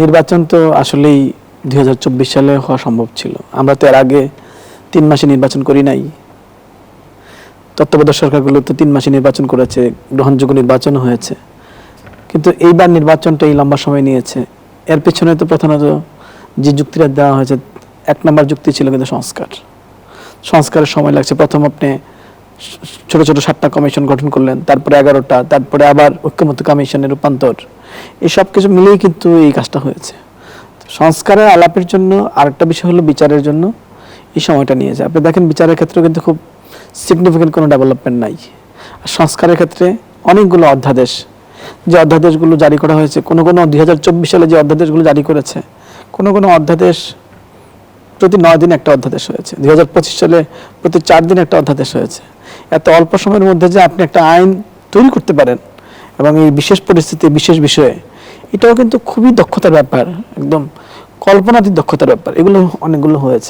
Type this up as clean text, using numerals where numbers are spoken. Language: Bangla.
নির্বাচন তো আসলেই 2024 সালে হওয়া সম্ভব ছিল। আমরা তো এর আগে 3 মাসে নির্বাচন করি নাই। তত্ত্বাবধায়ক সরকারগুলো তো 3 মাসে নির্বাচন করেছে, গ্রহণযোগ্য নির্বাচন হয়েছে। কিন্তু এইবার নির্বাচনটা এই লম্বা সময় নিয়েছে। এর পেছনে তো প্রধানত যে যুক্তিটা দেওয়া হয়েছে, 1 নম্বর যুক্তি ছিল কিন্তু সংস্কার। সংস্কারের সময় লাগছে। প্রথম আপনি ছোট ছোট 7টা কমিশন গঠন করলেন, তারপরে 11টা, তারপরে আবার ঐক্যমত্য কমিশনের রূপান্তর। এই সব কিছু মিলেই কিন্তু এই কাজটা হয়েছে। সংস্কারের আলাপের জন্য আরেকটা বিষয় হলো বিচারের জন্য এই সময়টা নিয়েছে। আপনি দেখেন বিচারের ক্ষেত্রে কিন্তু খুব সিগনিফিকেন্ট কোনো ডেভেলপমেন্ট নাই। আর সংস্কারের ক্ষেত্রে অনেকগুলো অধ্যাদেশ, যে অধ্যাদেশগুলো জারি করা হয়েছে, কোনো 2024 সালে যে অধ্যাদেশগুলো জারি করেছে, কোনো অধ্যাদেশ প্রতি 9 দিন একটা অধ্যাদেশ হয়েছে। 2025 সালে প্রতি 4 দিন একটা অধ্যাদেশ হয়েছে। এত অল্প সময়ের মধ্যে যে আপনি একটা আইন তৈরি করতে পারেন এবং এই বিশেষ পরিস্থিতি, বিশেষ বিষয়ে, এটাও কিন্তু খুবই দক্ষতার ব্যাপার, একদম কল্পনাতীত দক্ষতার ব্যাপার। এগুলো অনেকগুলো হয়েছে।